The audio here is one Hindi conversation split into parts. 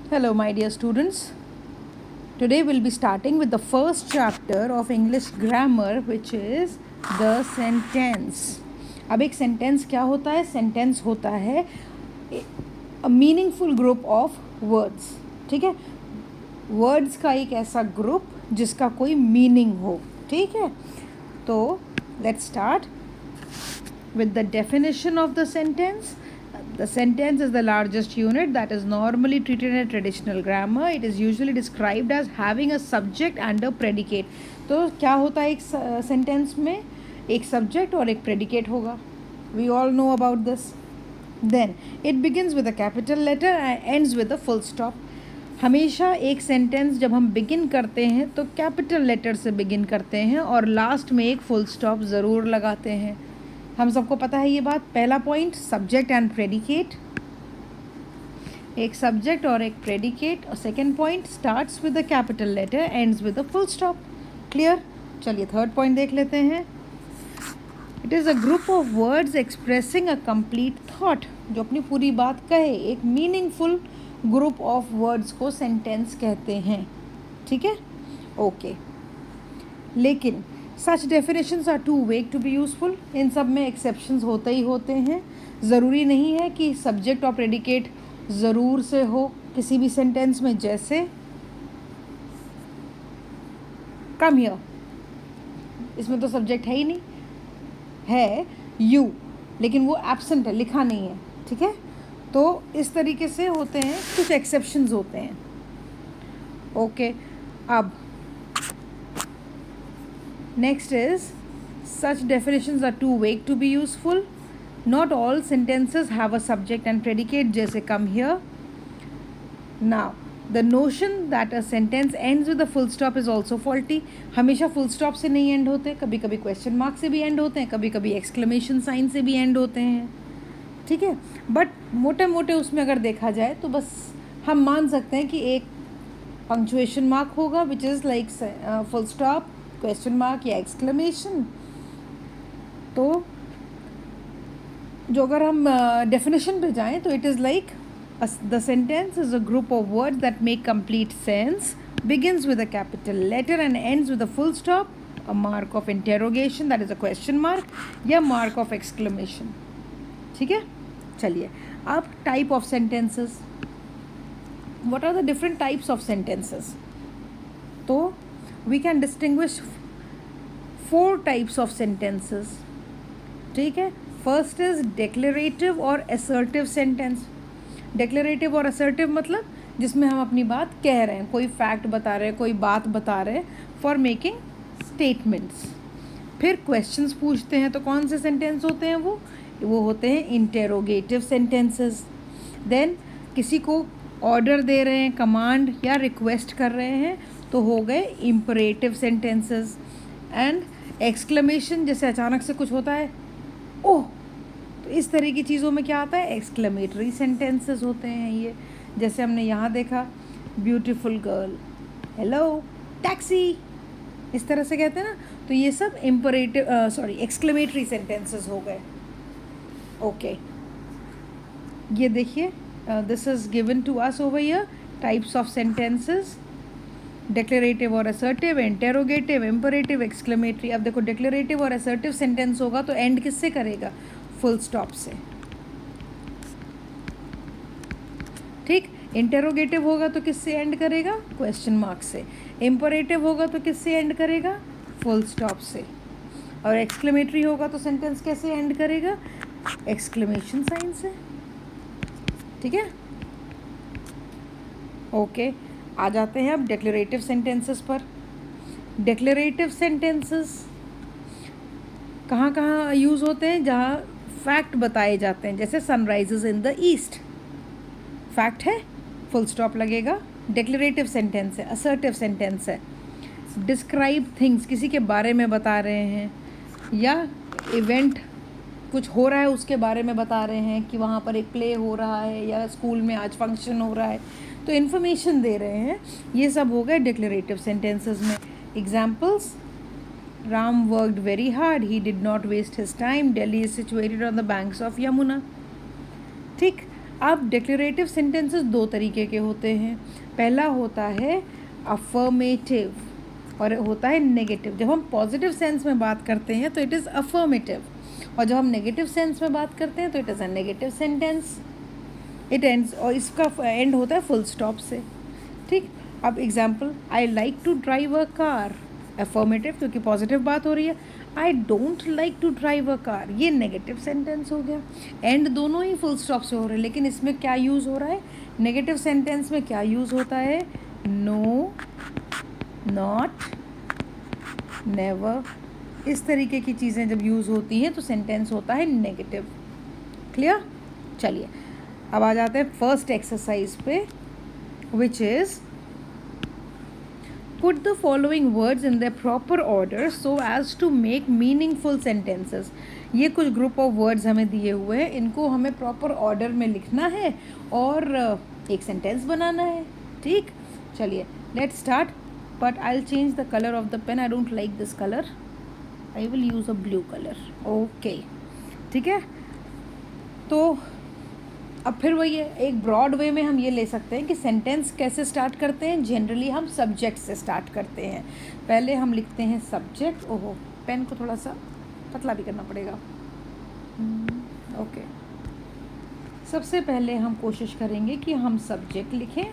Hello, my dear students. Today we'll be starting with the first chapter of English grammar, which is the sentence. अब एक sentence क्या होता है? Sentence होता है a meaningful group of words. ठीक है, words का एक ऐसा group जिसका कोई meaning हो. ठीक है, तो let's start with the definition of the sentence. The sentence is the largest unit that is normally treated in a traditional grammar. It is usually described as having a subject and a predicate. तो क्या होता है एक sentence में? एक subject और एक predicate होगा. We all know about this. Then it begins with a capital letter and ends with a full stop. हमेशा एक सेंटेंस जब हम बिगिन करते हैं तो कैपिटल लेटर से बिगिन करते हैं और लास्ट में एक फुल स्टॉप ज़रूर लगाते हैं. हम सबको पता है ये बात. पहला पॉइंट, सब्जेक्ट एंड प्रेडिकेट. एक सब्जेक्ट और एक प्रेडिकेट. और second point, starts with the capital letter, ends with the full stop. Clear? चलिए थर्ड पॉइंट देख लेते हैं. It is a group of words expressing a complete thought. जो अपनी पूरी बात कहे, एक मीनिंगफुल ग्रुप ऑफ वर्ड्स को सेंटेंस कहते हैं. ठीक है, ओके. लेकिन such definitions are too vague to be useful. इन सब में एक्सेप्शंस होते ही होते हैं. ज़रूरी नहीं है कि सब्जेक्ट और प्रेडिकेट ज़रूर से हो किसी भी सेंटेंस में. जैसे कम हियर, इसमें तो सब्जेक्ट है ही नहीं. है यू, लेकिन वो एब्सेंट है, लिखा नहीं है. ठीक है, तो इस तरीके से होते हैं, कुछ एक्सेप्शंस होते हैं. ओके, अब next is such definitions are too vague to be useful. Not all sentences have a subject and predicate, जैसे come here. Now the notion that a sentence ends with a full stop is also faulty. हमेशा full stop से नहीं end होते, कभी कभी question mark से भी end होते हैं, कभी कभी exclamation sign से भी end होते हैं. ठीक है, बट मोटे मोटे उसमें अगर देखा जाए तो बस हम मान सकते हैं कि एक पंक्चुएशन मार्क होगा which is like full stop, question mark या एक्सक्लेमेशन. तो जो अगर हम डेफिनेशन पे जाएं तो it is like the sentence is a group of words that make complete sense, begins with a capital letter and ends with a full stop, a mark of interrogation that is a question mark या मार्क ऑफ एक्सक्लेमेशन. ठीक है, चलिए अब type of sentences. What are the different types of sentences? तो we can distinguish 4 types of sentences. ठीक है, फर्स्ट इज डिक्लेरेटिव और असर्टिव सेंटेंस. डिक्लेरेटिव और असर्टिव मतलब जिसमें हम अपनी बात कह रहे हैं, कोई फैक्ट बता रहे हैं, कोई बात बता रहे हैं, फॉर मेकिंग स्टेटमेंट्स. फिर क्वेश्चंस पूछते हैं तो कौन से सेंटेंस होते हैं? वो होते हैं इंटेरोगेटिव सेंटेंसेस. देन किसी को ऑर्डर दे रहे हैं, कमांड या रिक्वेस्ट कर रहे हैं तो हो गए इम्परेटिव सेंटेंसेस. एंड एक्सक्लेमेशन, जैसे अचानक से कुछ होता है, ओह, तो इस तरह की चीज़ों में क्या आता है? एक्सक्लेमेटरी सेंटेंसेस होते हैं ये. जैसे हमने यहाँ देखा, ब्यूटीफुल गर्ल, हेलो, टैक्सी, इस तरह से कहते हैं ना. तो ये सब एक्सक्लेमेटरी सेंटेंसेस हो गए. ओके, ये देखिए, this is given to us over here, types of sentences, declarative और असर्टिव, इंटेरोगेटिव, इम्परेटिव, एक्सक्लेमेटरी. अब देखो, डिक्लेरेटिव और असर्टिव सेंटेंस होगा तो एंड किससे करेगा? फुल स्टॉप से. ठीक, इंटेरोगेटिव होगा तो किससे एंड करेगा? क्वेश्चन मार्क से. इम्परेटिव होगा तो किससे एंड करेगा? फुल स्टॉप से. और एक्सक्लेमेटरी होगा तो सेंटेंस कैसे एंड करेगा? एक्सक्लेमेशन साइन से. ठीक है, ओके. आ जाते हैं अब डिक्लेरेटिव सेंटेंसेस पर. डिक्लेरेटिव सेंटेंसेस कहाँ कहाँ यूज़ होते हैं? जहाँ फैक्ट बताए जाते हैं. जैसे sunrises in the east, fact है, फुल स्टॉप लगेगा. डिक्लेरेटिव सेंटेंस है. असर्टिव सेंटेंस है, डिस्क्राइब थिंग्स, किसी के बारे में बता रहे हैं, या इवेंट कुछ हो रहा है उसके बारे में बता रहे हैं कि वहाँ पर एक प्ले हो रहा है या स्कूल में आज फंक्शन हो रहा है, तो इन्फॉर्मेशन दे रहे हैं. ये सब हो गए डिक्लेरेटिव सेंटेंसेस में. Examples, Ram worked very hard, he did not waste his time, Delhi is situated on the banks of Yamuna. ठीक, अब डिक्लेरेटिव सेंटेंसेस दो तरीके के होते हैं. पहला होता है अफर्मेटिव और होता है नेगेटिव. जब हम पॉजिटिव सेंस में बात करते हैं तो इट इज़ अफर्मेटिव, और जब हम नेगेटिव सेंस में बात करते हैं तो it is a negative sentence. It ends, और इसका एंड होता है फुल स्टॉप से. ठीक. अब example, I like to drive a car. Affirmative क्योंकि पॉजिटिव बात हो रही है. I don't like to drive a car, ये नेगेटिव सेंटेंस हो गया. एंड दोनों ही फुल स्टॉप से हो रहे हैं, लेकिन इसमें क्या यूज़ हो रहा है? नेगेटिव सेंटेंस में क्या यूज़ होता है? नो, नॉट, नेवर, इस तरीके की चीज़ें जब यूज़ होती हैं तो सेंटेंस होता है नेगेटिव. क्लियर? चलिए अब आ जाते हैं फर्स्ट एक्सरसाइज पे, which is put the following words in their proper order so as to make meaningful sentences. ये कुछ ग्रुप ऑफ वर्ड्स हमें दिए हुए हैं, इनको हमें प्रॉपर ऑर्डर में लिखना है और एक सेंटेंस बनाना है. ठीक. चलिए let's start. But I will change the colour of the pen. I don't like this colour. I will use a blue colour. Okay. ठीक है. तो अब फिर वही है, एक ब्रॉड वे में हम ये ले सकते हैं कि सेंटेंस कैसे स्टार्ट करते हैं. जनरली हम सब्जेक्ट से स्टार्ट करते हैं. पहले हम लिखते हैं सब्जेक्ट. ओहो, पेन को थोड़ा सा पतला भी करना पड़ेगा. ओके. सबसे पहले हम कोशिश करेंगे कि हम सब्जेक्ट लिखें.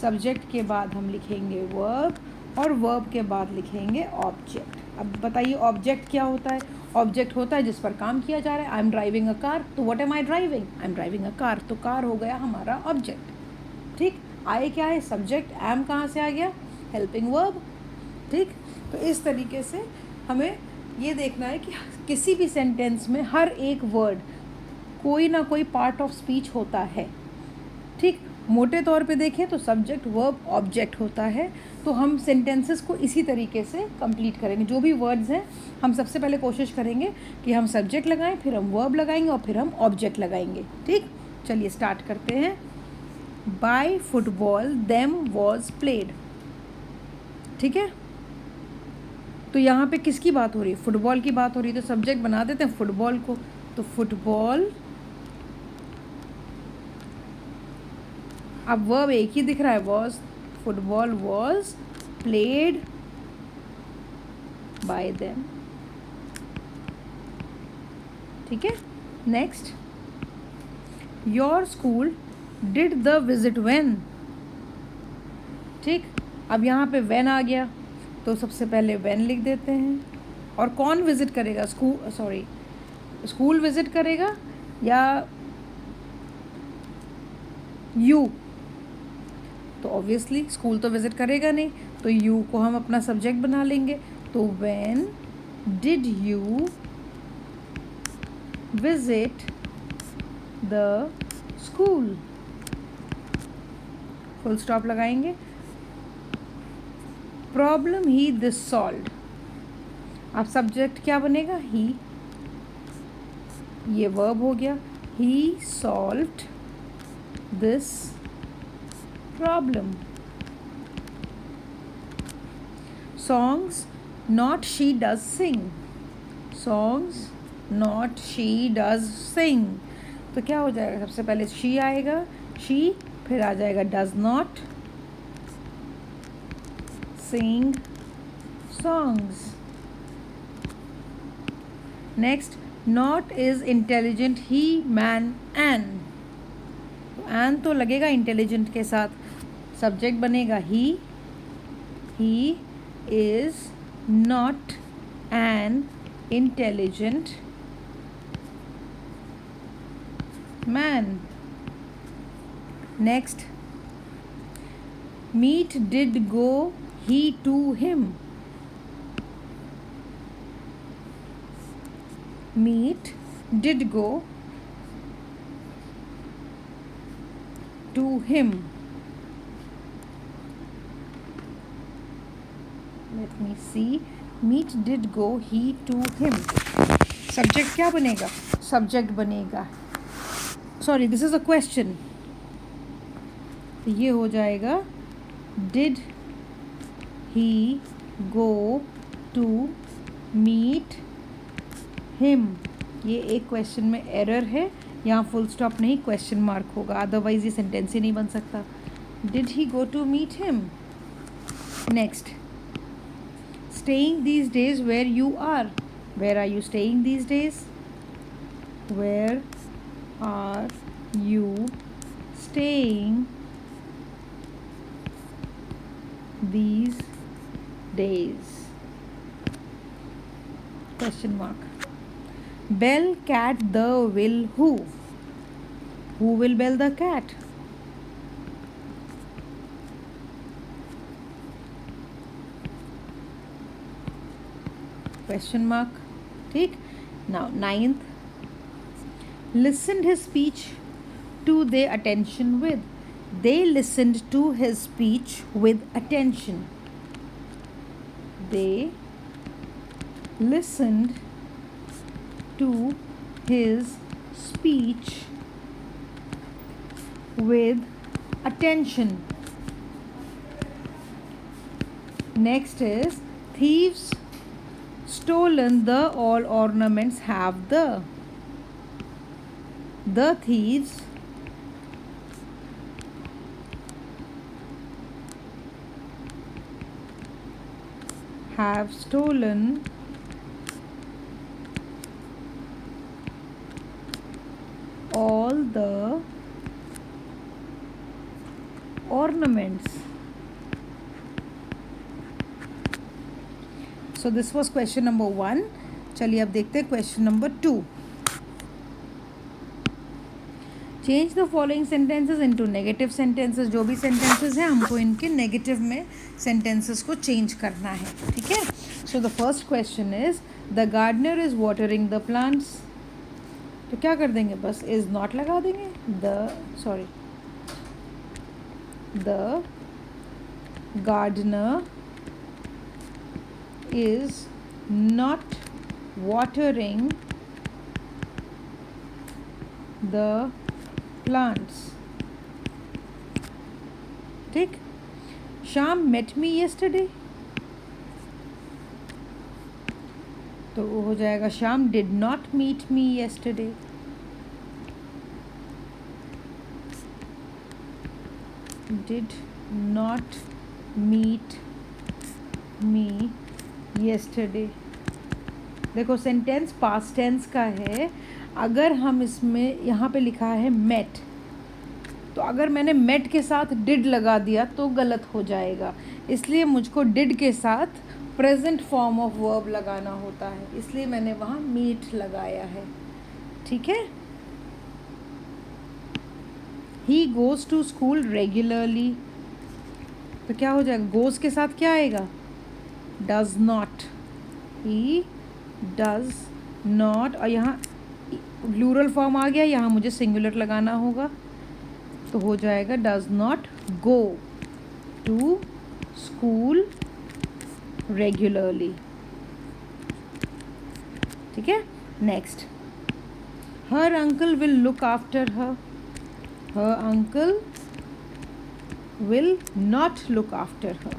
सब्जेक्ट के बाद हम लिखेंगे वर्ब, और वर्ब के बाद लिखेंगे ऑब्जेक्ट. अब बताइए ऑब्जेक्ट क्या होता है? ऑब्जेक्ट होता है जिस पर काम किया जा रहा है. I am driving a car, तो what am I driving? I am driving a car, तो कार हो गया हमारा ऑब्जेक्ट. ठीक. आई क्या है? सब्जेक्ट. एम कहाँ से आ गया? Helping verb. ठीक. तो इस तरीके से हमें ये देखना है कि किसी भी सेंटेंस में हर एक वर्ड कोई ना कोई पार्ट ऑफ स्पीच होता है. ठीक. मोटे तौर पे देखें तो सब्जेक्ट, वर्ब, ऑब्जेक्ट होता है. तो हम सेंटेंसेस को इसी तरीके से कंप्लीट करेंगे. जो भी वर्ड्स हैं हम सबसे पहले कोशिश करेंगे कि हम सब्जेक्ट लगाएं, फिर हम वर्ब लगाएंगे और फिर हम ऑब्जेक्ट लगाएंगे. ठीक. चलिए स्टार्ट करते हैं. By football them was played. ठीक है. तो यहाँ पे किसकी बात हो रही है? फुटबॉल की बात हो रही है. तो सब्जेक्ट बना देते हैं फुटबॉल को. तो फुटबॉल, अब वर्ब एक ही दिख रहा है, was. Football was played by them. ठीक है. Next, your school did the visit when. ठीक. अब यहाँ पे व्हेन आ गया, तो सबसे पहले व्हेन लिख देते हैं. और कौन विजिट करेगा? स्कूल विजिट करेगा या यू? तो ऑब्वियसली स्कूल तो विज़िट करेगा नहीं, तो यू को हम अपना सब्जेक्ट बना लेंगे. तो when did you visit the school, full stop लगाएंगे. Problem he this solved. अब सब्जेक्ट क्या बनेगा? ही. ये वर्ब हो गया. He solved this problem. Songs not she does sing. Songs not she does sing. तो क्या हो जाएगा? सबसे पहले she आएगा, she, फिर आ जाएगा does not sing songs. Next, not is intelligent he, man, an. An तो लगेगा इंटेलिजेंट के साथ. सब्जेक्ट बनेगा he is not an intelligent man. Next, meet did go he to him. मीट डिड गो to him. Let me see. Meet did go he to him. Subject क्या बनेगा? Subject बनेगा. Sorry, this is a question. ये हो जाएगा did he go to meet him. ये एक क्वेश्चन में एरर है. यहाँ फुल स्टॉप नहीं, क्वेश्चन मार्क होगा, अदरवाइज ये सेंटेंस ही नहीं बन सकता. Did he go to meet him. Next, staying these days where you are. Where are you staying these days. Where are you staying these days. Question mark. Bell cat the will who. Who will bell the cat. Question mark. ठीक. Now 9th. Listened his speech to their attention with. They listened to his speech with attention. They listened to his speech with attention. Next is thieves stolen the all ornaments have the. The thieves have stolen all the ornaments. So this was question number 1. चलिए अब देखते हैं question number 2. Change the following sentences into negative sentences. जो भी सेंटेंसेस हैं हमको इनके नेगेटिव में सेंटेंसेस को चेंज करना है. ठीक है. So the first question is the gardener is watering the plants. तो क्या कर देंगे, बस इज नॉट लगा देंगे. The gardener is not watering the plants. ठीक. Shyam met me yesterday. तो वो हो जाएगा Shyam did not meet me yesterday. Did not meet me yesterday. देखो सेंटेंस पास्ट टेंस का है. अगर हम इसमें यहाँ पे लिखा है मेट, तो अगर मैंने मेट के साथ डिड लगा दिया तो गलत हो जाएगा. इसलिए मुझको डिड के साथ प्रेजेंट फॉर्म ऑफ वर्ब लगाना होता है, इसलिए मैंने वहाँ मीट लगाया है. ठीक है. He goes to school regularly. तो क्या हो जाएगा, गोज़ के साथ क्या आएगा, does not. He does not, और यहाँ प्लूरल फॉर्म आ गया, यहाँ मुझे सिंगुलर लगाना होगा. तो हो जाएगा does not go to school regularly. ठीक है. Next, her uncle will look after her. Her uncle will not look after her.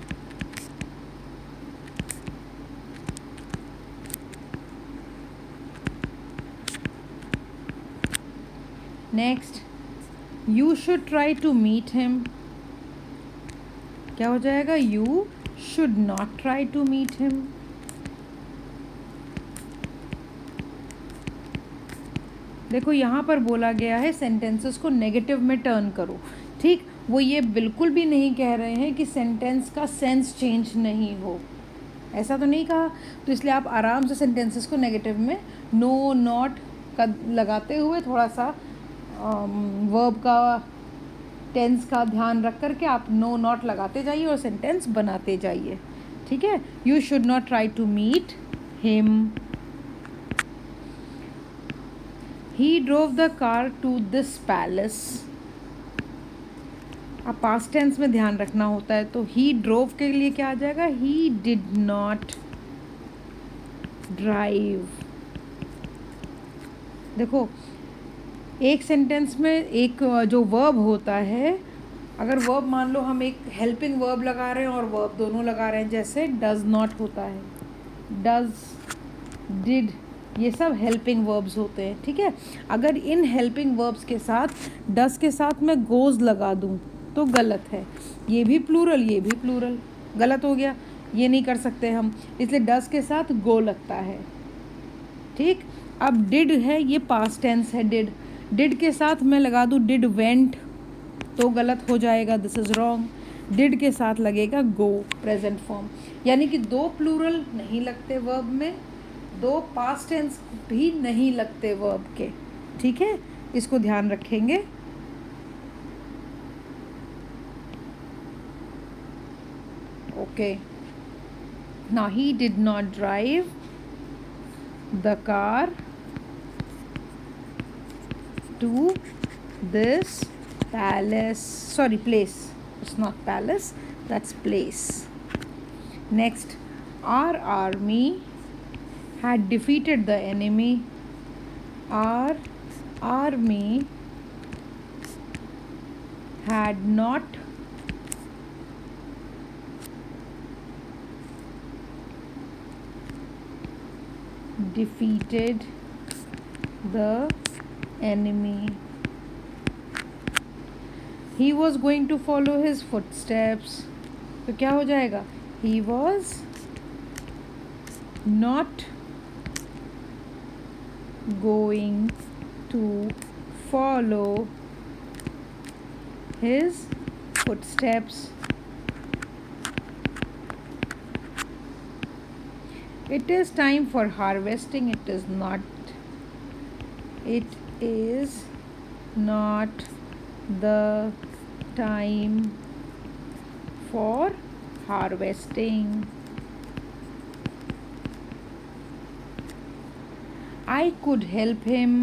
Next, you should try to meet him. क्या हो जाएगा, you should not try to meet him. देखो यहाँ पर बोला गया है सेंटेंसेस को नेगेटिव में टर्न करो. ठीक. वो ये बिल्कुल भी नहीं कह रहे हैं कि सेंटेंस का सेंस चेंज नहीं हो, ऐसा तो नहीं कहा. तो इसलिए आप आराम से सेंटेंसेस को नेगेटिव में नो नॉट का लगाते हुए थोड़ा सा वर्ब का टेंस का ध्यान रख करके आप नो नॉट लगाते जाइए और सेंटेंस बनाते जाइए. ठीक है. You should not try to meet him. He drove the car to this palace. अब पास्ट टेंस में ध्यान रखना होता है, तो ही ड्रोव के लिए क्या आ जाएगा, ही डिड नॉट ड्राइव. देखो एक सेंटेंस में एक जो वर्ब होता है, अगर वर्ब मान लो हम एक हेल्पिंग वर्ब लगा रहे हैं और वर्ब दोनों लगा रहे हैं, जैसे डज नॉट होता है, डज, डिड, ये सब हेल्पिंग वर्ब्स होते हैं, ठीक है। अगर इन हेल्पिंग वर्ब्स के साथ डस के साथ मैं गोज़ लगा दूँ तो गलत है। ये भी प्लूरल, ये भी प्लूरल, गलत हो गया, ये नहीं कर सकते हम, इसलिए डस के साथ गो लगता है, ठीक। अब डिड है, ये पास्ट टेंस है, डिड के साथ मैं लगा दूँ डिड वेंट तो गलत हो जाएगा, दिस इज़ रॉन्ग। डिड के साथ लगेगा गो, प्रेजेंट फॉर्म। यानी कि दो प्लूरल नहीं लगते वर्ब में, दो पास्ट टेंस भी नहीं लगते वर्ब के, ठीक है, इसको ध्यान रखेंगे। Okay, now he did not drive the car to this palace, sorry, place, it's not palace, that's place. Next, our army had defeated the enemy. Our army had not defeated the enemy. He was going to follow his footsteps. तो क्या हो जाएगा? He was not going to follow his footsteps. It is time for harvesting. It is not. It is not the time for harvesting. I could help him.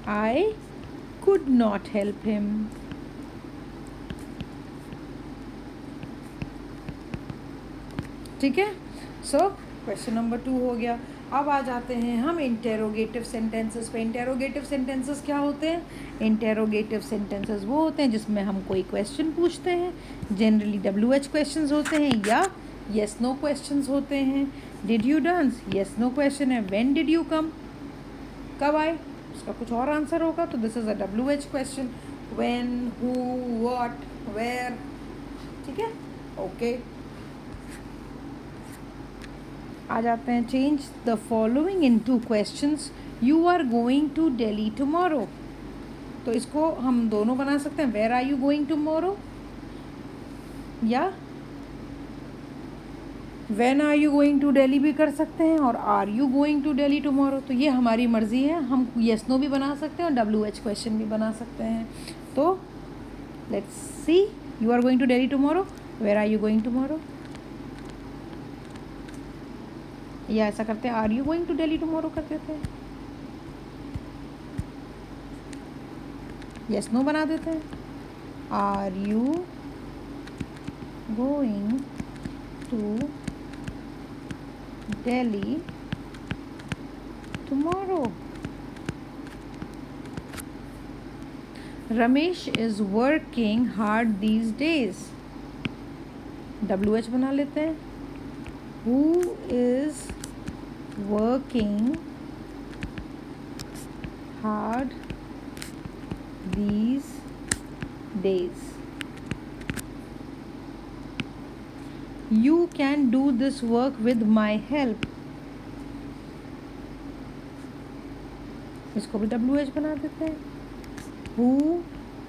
I could not help him. ठीक है, सो क्वेश्चन नंबर 2 हो गया। अब आ जाते हैं हम इंटेरोगेटिव सेंटेंसेस पे। इंटेरोगेटिव सेंटेंसेस क्या होते हैं? इंटेरोगेटिव सेंटेंसेस वो होते हैं जिसमें हम कोई क्वेश्चन पूछते हैं, जनरली WH क्वेश्चंस होते हैं या येस नो क्वेश्चंस होते हैं। Did you dance, yes no question है। व्हेन डिड यू कम, कब आए, उसका कुछ और आंसर होगा, तो this is a WH question. When, who, what, where, ठीक है, ओके। आ जाते हैं, change the following in two questions. You are going to Delhi tomorrow, तो इसको हम दोनों बना सकते हैं, where are you going tomorrow या when are you going to Delhi भी कर सकते हैं, और are you going to Delhi tomorrow, तो ये हमारी मर्ज़ी है, हम येस नो भी बना सकते हैं और WH क्वेश्चन भी बना सकते हैं। तो let's see, you are going to Delhi tomorrow, where are you going tomorrow, या ऐसा करते हैं are you going to Delhi tomorrow कर देते हैं, यस नो बना देते हैं, are you going to Delhi tomorrow. Ramesh is working hard these days, WH बना लेते हैं, who is working hard these days. You can do this work with my help. इसको भी WH बना देते हैं, who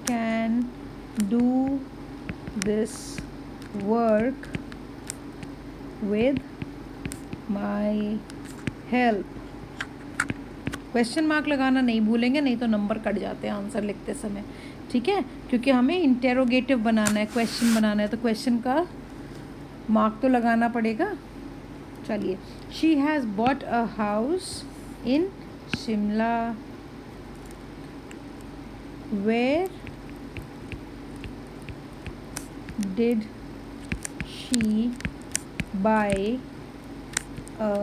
can do this work with my help. Question mark लगाना नहीं भूलेंगे, नहीं तो नंबर कट जाते हैं आंसर लिखते समय, ठीक है, क्योंकि हमें इंटेरोगेटिव बनाना है, क्वेश्चन बनाना है, तो क्वेश्चन का मार्क तो लगाना पड़ेगा। चलिए, she has bought a house in Shimla, where did she buy a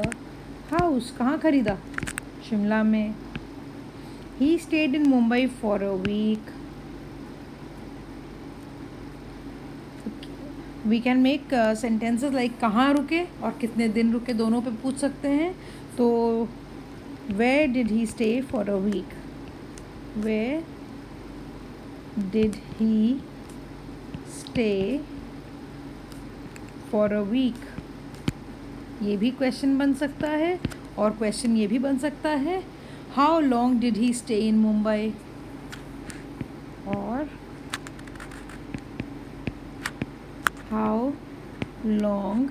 house, कहाँ खरीदा, शिमला में। He stayed in Mumbai for a week. We can make sentences like कहाँ रुके और कितने दिन रुके, दोनों पे पूछ सकते हैं। तो where did he stay for a week? Where did he stay for a week? ये भी क्वेश्चन बन सकता है, और क्वेश्चन ये भी बन सकता है, how long did he stay in Mumbai, और how long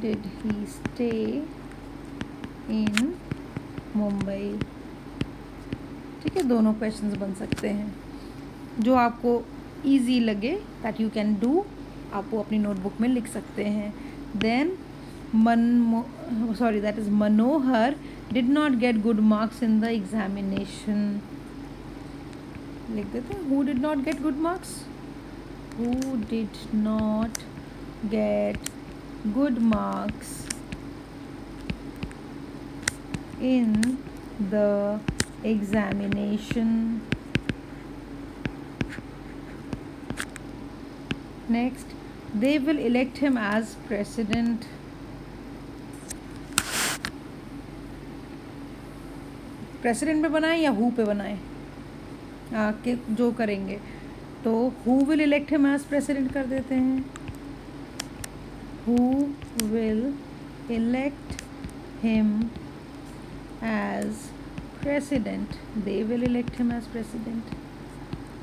did he stay in Mumbai. ठीक है, दोनों क्वेश्चंस बन सकते हैं, जो आपको ईजी लगे दैट यू कैन डू, आप वो अपनी नोटबुक में लिख सकते हैं। Then that is Manohar did not get good marks in the examination. लिख देते हैं, who did not get good marks, who did not get good marks in the examination. Next, they will elect him as president. President पे बनाए या हु पे बनाए, कि जो करेंगे, तो who will elect him as president कर देते हैं। Who will elect him as president, they will elect him as president.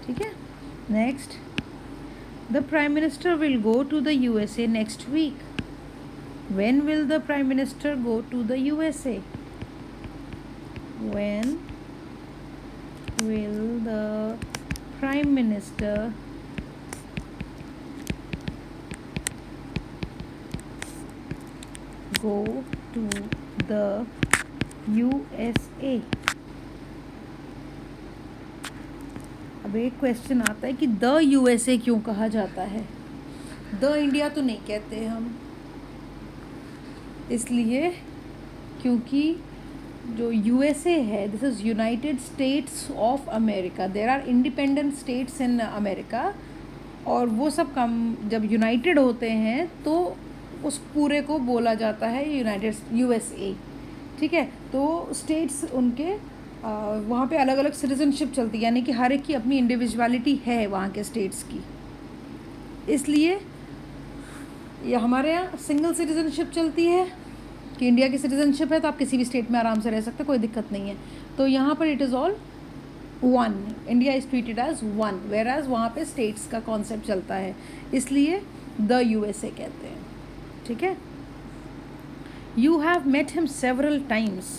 ठीक है, next, the prime minister will go to the USA next week. When will the prime minister go to the USA? When will the prime minister go to the USA? अब एक क्वेश्चन आता है कि द USA क्यों कहा जाता है। द इंडिया तो नहीं कहते हम, इसलिए क्योंकि जो USA है, this is United States of America. There are independent states in America, और वो सब काम जब यूनाइटेड होते हैं तो उस पूरे को बोला जाता है यूनाइटेड USA। ठीक है, तो स्टेट्स उनके वहाँ पे अलग अलग सिटीजनशिप चलती है, यानी कि हर एक की अपनी इंडिविजुअलिटी है वहाँ के स्टेट्स की। इसलिए ये हमारे यहाँ सिंगल सिटीजनशिप चलती है कि इंडिया की सिटीजनशिप है तो आप किसी भी स्टेट में आराम से रह सकते, कोई दिक्कत नहीं है। तो यहाँ पर it is all one, India is treated as one, whereas वहाँ पे स्टेट्स का कॉन्सेप्ट चलता है, इसलिए द USA कहते हैं। ठीक है, You have met him several times.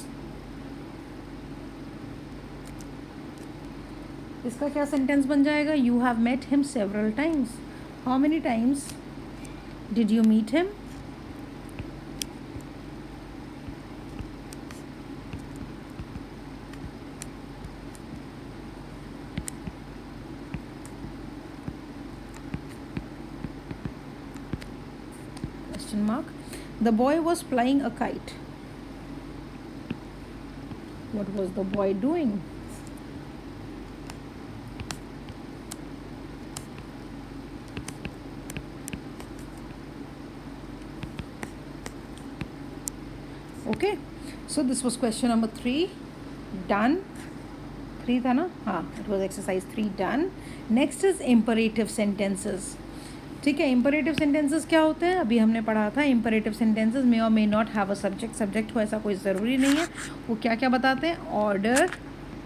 इसका क्या सेंटेंस बन जाएगा? You have met him several times. How many times did you meet him? Question mark. The boy was flying a kite. What was the boy doing? Okay, so this was question number 3 done. 3 था ना, हाँ, it was exercise 3 done. Next is imperative sentences. ठीक है, इम्परेटिव सेंटेंसेस क्या होते हैं? अभी हमने पढ़ा था इम्परेटिव सेंटेंसेस मे और may not have a subject हो, ऐसा कोई ज़रूरी नहीं है। वो क्या क्या बताते हैं? Order,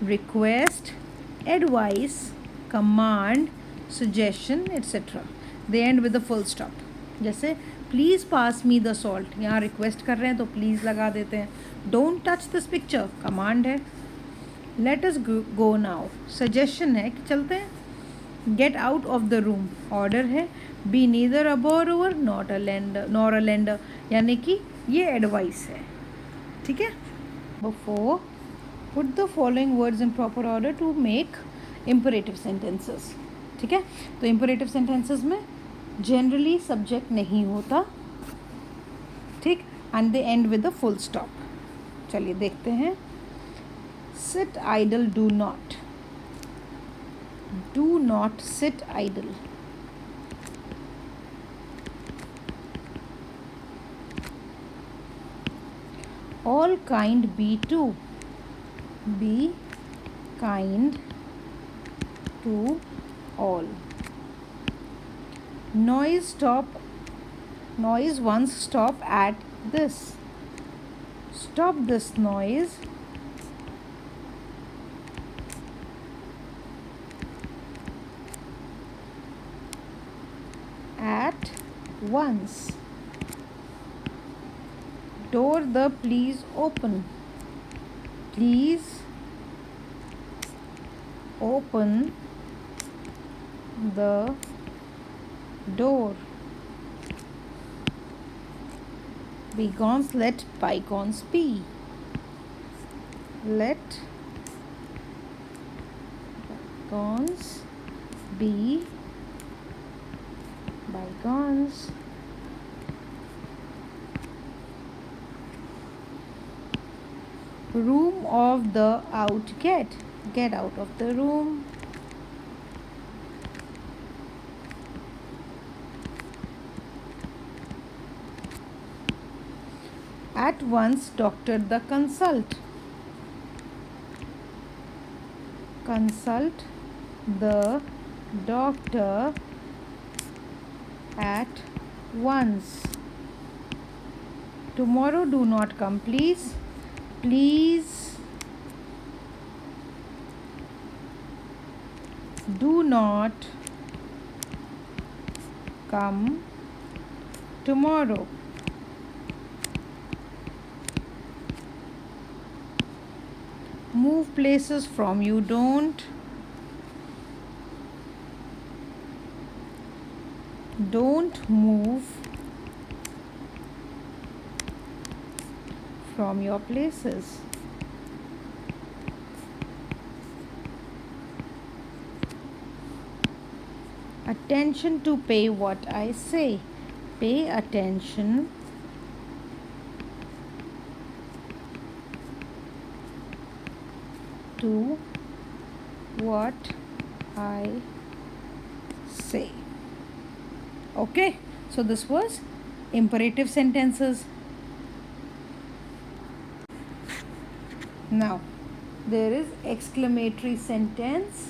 request, advice, command, suggestion etcetera. They end with the full stop. जैसे please pass me the salt, यहाँ रिक्वेस्ट कर रहे हैं तो प्लीज़ लगा देते हैं। Don't touch this picture, command है। Let us go now, suggestion है कि चलते हैं। Get out of the room, order है। Be neither a borrower not a lender nor a lender, यानी कि ये एडवाइस है। ठीक है, before put the following words in proper order to make imperative sentences. ठीक है, तो इम्परेटिव सेंटेंसेस में जनरली सब्जेक्ट नहीं होता, ठीक, and they end with the full stop. चलिए देखते हैं। Sit idle, do not, do not sit idle. All kind be to. Be kind to all. Noise once stop at this. Stop this noise at once. Door the please open. Please open the door. Bygones let bygones be. Let bygones be bygones. Room of the out get. Get out of the room. At once doctor the consult. Consult the doctor at once. Tomorrow do not come, please. Please do not come tomorrow. Move places from you don't. Don't move from your places. Attention to pay what I say. Pay attention to what I say. Okay, so this was imperative sentences. Now there is exclamatory sentence.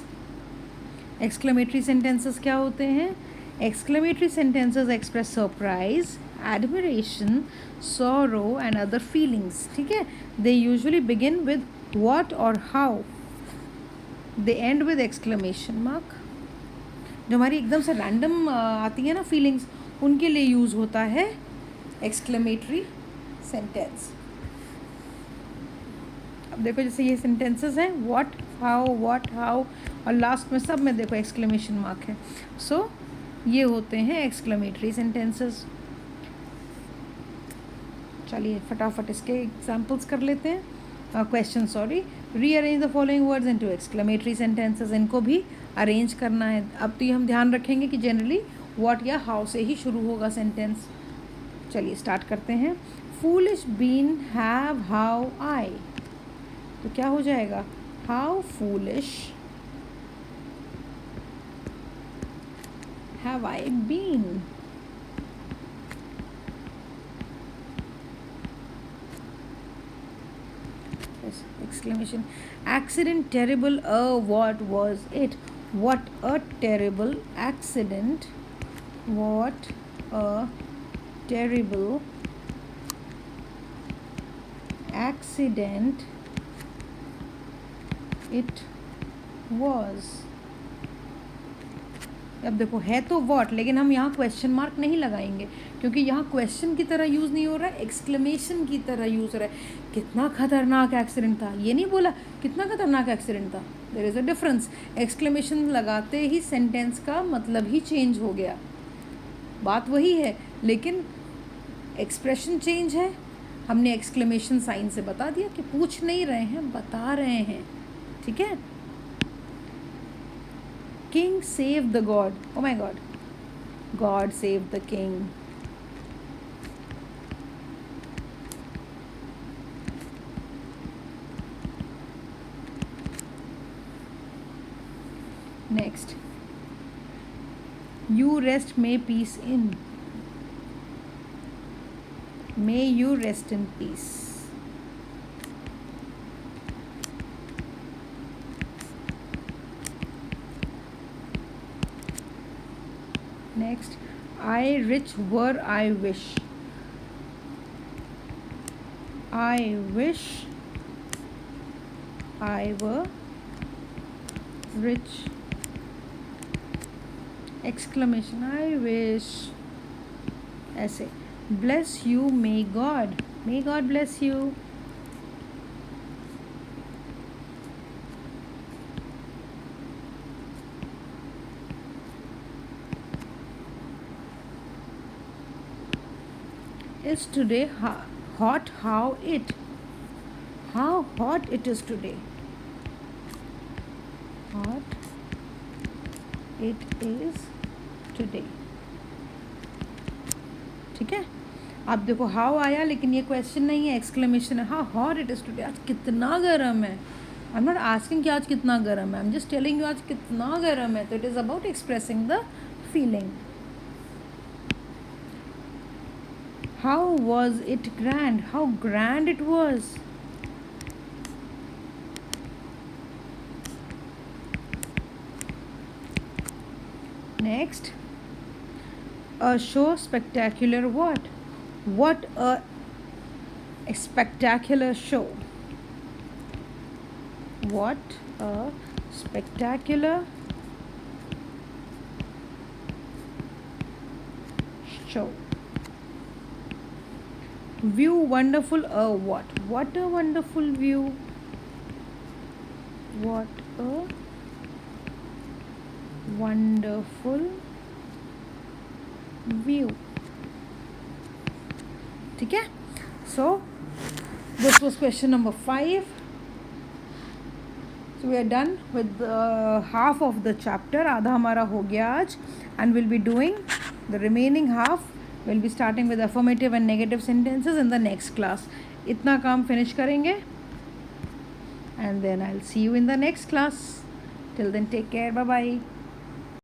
Exclamatory sentences क्या होते हैं? Exclamatory sentences express surprise, admiration, sorrow and other feelings. ठीक है? They usually begin with what or how. They end with exclamation mark. जो हमारी एकदम से रैंडम आती है ना फीलिंग्स, उनके लिए यूज़ होता है एक्सक्लेमेटरी सेंटेंस. अब देखो जैसे ये सेंटेंसेस हैं व्हाट हाउ और लास्ट में सब में देखो एक्सक्लेमेशन मार्क है. सो ये होते हैं एक्सक्लेमेटरी सेंटेंसेस. चलिए फटाफट इसके एग्जाम्पल्स कर लेते हैं. Question rearrange the following words into exclamatory sentences. इनको भी अरेंज करना है. अब तो ये हम ध्यान रखेंगे कि जनरली व्हाट या हाउ से ही शुरू होगा सेंटेंस. चलिए स्टार्ट करते हैं. Foolish been have how I. तो क्या हो जाएगा? How foolish have I been. Exclamation. Accident terrible. What was it? What a terrible accident. What a terrible accident it was. अब देखो है तो what, लेकिन हम यहाँ क्वेश्चन मार्क नहीं लगाएंगे क्योंकि यहाँ क्वेश्चन की तरह यूज़ नहीं हो रहा है, एक्सक्लेमेशन की तरह यूज़ हो रहा है. कितना खतरनाक एक्सीडेंट था, ये नहीं बोला कितना खतरनाक एक्सीडेंट था. There is a difference. Exclamation लगाते ही सेंटेंस का मतलब ही चेंज हो गया. बात वही है लेकिन एक्सप्रेशन चेंज है. हमने एक्सक्लेमेशन साइन से बता दिया कि पूछ नहीं रहे हैं, बता रहे हैं. ठीक है. King save the God. Oh my God. God save the king. Next. You rest, may peace in. May you rest in peace. Next, I rich were I wish. I wish I were rich. Exclamation, I wish. ऐसे. Bless you, may God. May God bless you. Is today hot? How hot it is today. Hot it is today. ठीक है. आप देखो हाउ आया, लेकिन ये क्वेश्चन नहीं है, एक्सक्लेमेशन है. हाँ, हॉट इट इज़ टुडे. आज कितना गर्म है. आई एम नॉट आस्किंग कि आज कितना गर्म है, I am just telling you आज कितना गर्म है. तो it is about expressing the feeling. How was it grand. How grand it was. Next, a show spectacular what. What a spectacular show. What a spectacular show. View wonderful. What. What a wonderful view. What a wonderful view. ठीक है. So this was question number 5. So we are done with half of the chapter. आधा हमारा हो गया आज. And we'll be doing the remaining half. We'll be starting with affirmative and negative sentences in the next class. इतना काम finish करेंगे. And then I'll see you in the next class. Till then, take care. Bye bye.